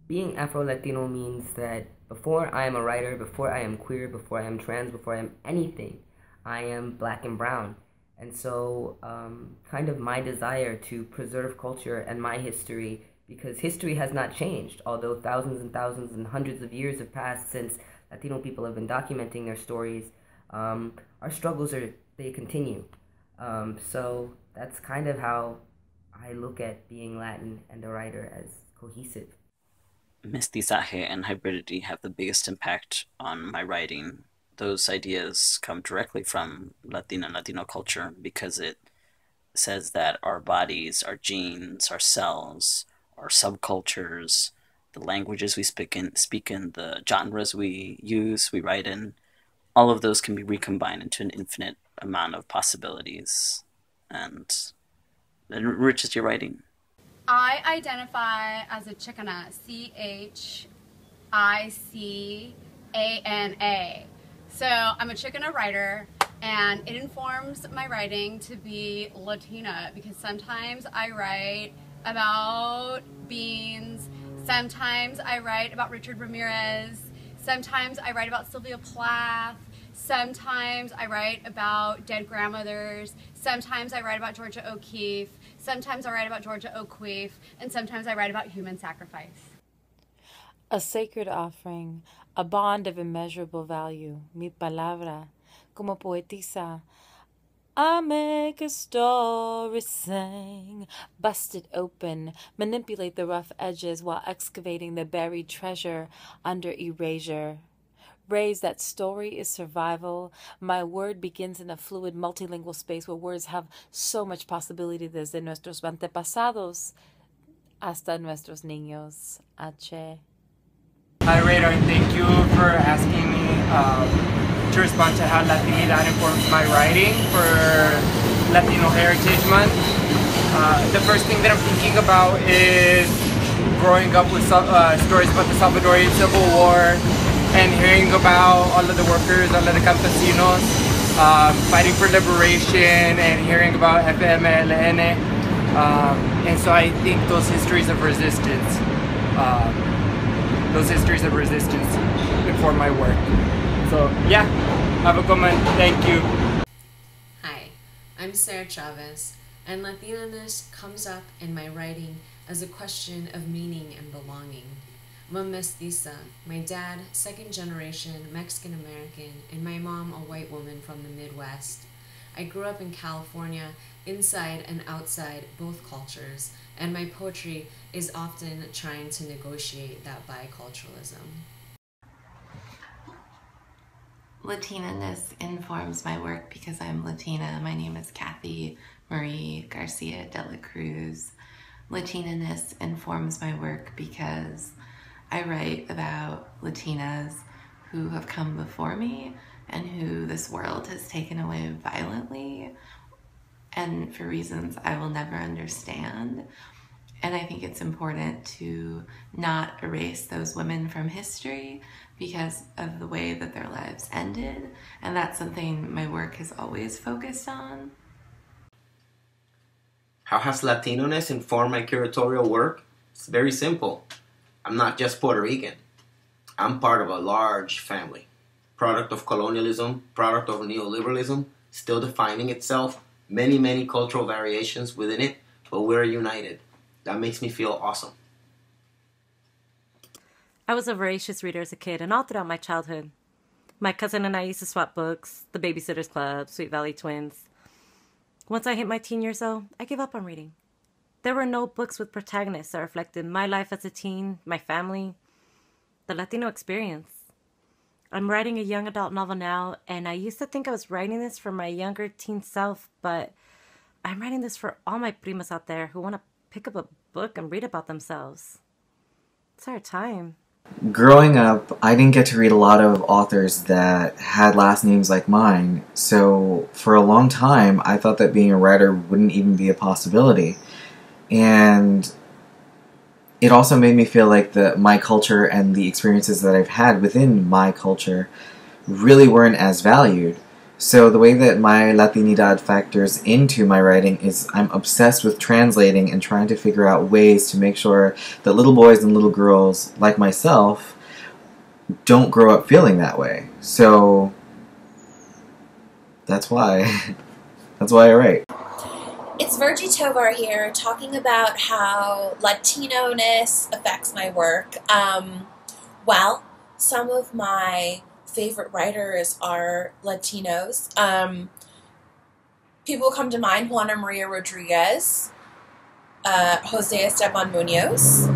being Afro-Latino means that before I am a writer, before I am queer, before I am trans, before I am anything, I am black and brown. And so kind of my desire to preserve culture and my history, because history has not changed, although thousands and thousands and hundreds of years have passed since Latino people have been documenting their stories, our struggles they continue. So that's kind of how I look at being Latin and a writer as cohesive. Mestizaje and hybridity have the biggest impact on my writing. Those ideas come directly from Latina and Latino culture because it says that our bodies, our genes, our cells, our subcultures, the languages we speak in, the genres we use, we write in, all of those can be recombined into an infinite amount of possibilities, and it enriches your writing. I identify as a Chicana, Chicana. So I'm a Chicana writer, and it informs my writing to be Latina because sometimes I write about beans, sometimes I write about Richard Ramirez, sometimes I write about Sylvia Plath, sometimes I write about dead grandmothers, sometimes I write about Georgia O'Keeffe, sometimes I write about Georgia O'Keeffe, and sometimes I write about human sacrifice. A sacred offering, a bond of immeasurable value, mi palabra, como poetisa. I make a story sing, bust it open, manipulate the rough edges while excavating the buried treasure under erasure. Raise that story is survival. My word begins in a fluid multilingual space where words have so much possibility desde nuestros antepasados hasta nuestros niños. H. Hi, Radar, and thank you for asking me to respond to how Latinidad informs my writing for Latino Heritage Month. The first thing that I'm thinking about is growing up with stories about the Salvadorian Civil War and hearing about all of the workers, all of the campesinos fighting for liberation and hearing about FMLN. And so I think those histories of resistance inform my work. So yeah, have a good one. Thank you. Hi, I'm Sarah Chavez, and Latinaness comes up in my writing as a question of meaning and belonging. I'm a mestiza, my dad, second generation Mexican American, and my mom a white woman from the Midwest. I grew up in California, inside and outside both cultures, and my poetry is often trying to negotiate that biculturalism. Latinaness informs my work because I'm Latina. My name is Cathy Marie Garcia de la Cruz. Latinaness informs my work because I write about Latinas who have come before me and who this world has taken away violently and for reasons I will never understand. And I think it's important to not erase those women from history because of the way that their lives ended. And that's something my work has always focused on. How has Latinoness informed my curatorial work? It's very simple. I'm not just Puerto Rican. I'm part of a large family. Product of colonialism, product of neoliberalism, still defining itself, many cultural variations within it, but we're united. That makes me feel awesome. I was a voracious reader as a kid and all throughout my childhood. My cousin and I used to swap books, The Babysitter's Club, Sweet Valley Twins. Once I hit my teen years old, I gave up on reading. There were no books with protagonists that reflected my life as a teen, my family, the Latino experience. I'm writing a young adult novel now, and I used to think I was writing this for my younger teen self, but I'm writing this for all my primas out there who want to pick up a book and read about themselves. It's our time. Growing up, I didn't get to read a lot of authors that had last names like mine, so for a long time I thought that being a writer wouldn't even be a possibility. And it also made me feel like my culture and the experiences that I've had within my culture really weren't as valued. So the way that my latinidad factors into my writing is I'm obsessed with translating and trying to figure out ways to make sure that little boys and little girls, like myself, don't grow up feeling that way. So that's why. That's why I write. It's Virgie Tovar here, talking about how Latino-ness affects my work. Well, some of my favorite writers are Latinos. People come to mind: Juana Maria Rodriguez, Jose Esteban Munoz,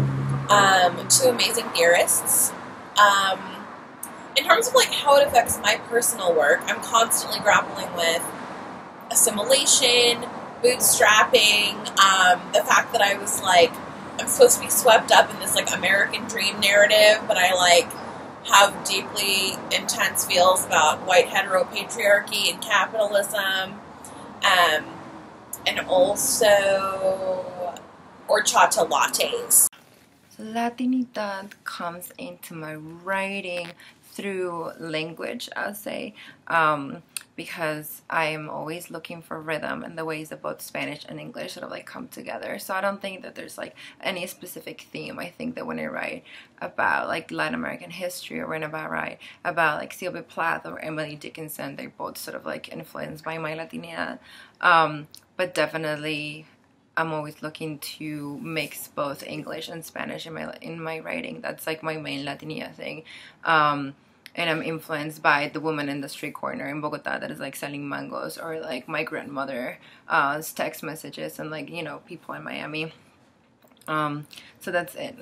two amazing theorists. In terms of like how it affects my personal work, I'm constantly grappling with assimilation, bootstrapping, the fact that I was like, I'm supposed to be swept up in this like American dream narrative, but I like have deeply intense feels about white heteropatriarchy and capitalism, and also horchata lattes. Latinidad comes into my writing through language, I'll say, because I'm always looking for rhythm and the ways that both Spanish and English sort of like come together. So I don't think that there's like any specific theme. I think that when I write about like Latin American history, or when I write about like Sylvia Plath or Emily Dickinson, they're both sort of like influenced by my latinidad. But definitely I'm always looking to mix both English and Spanish in my writing. That's like my main latinidad thing. And I'm influenced by the woman in the street corner in Bogota that is like selling mangoes, or like my grandmother's text messages, and like, you know, people in Miami. So that's it.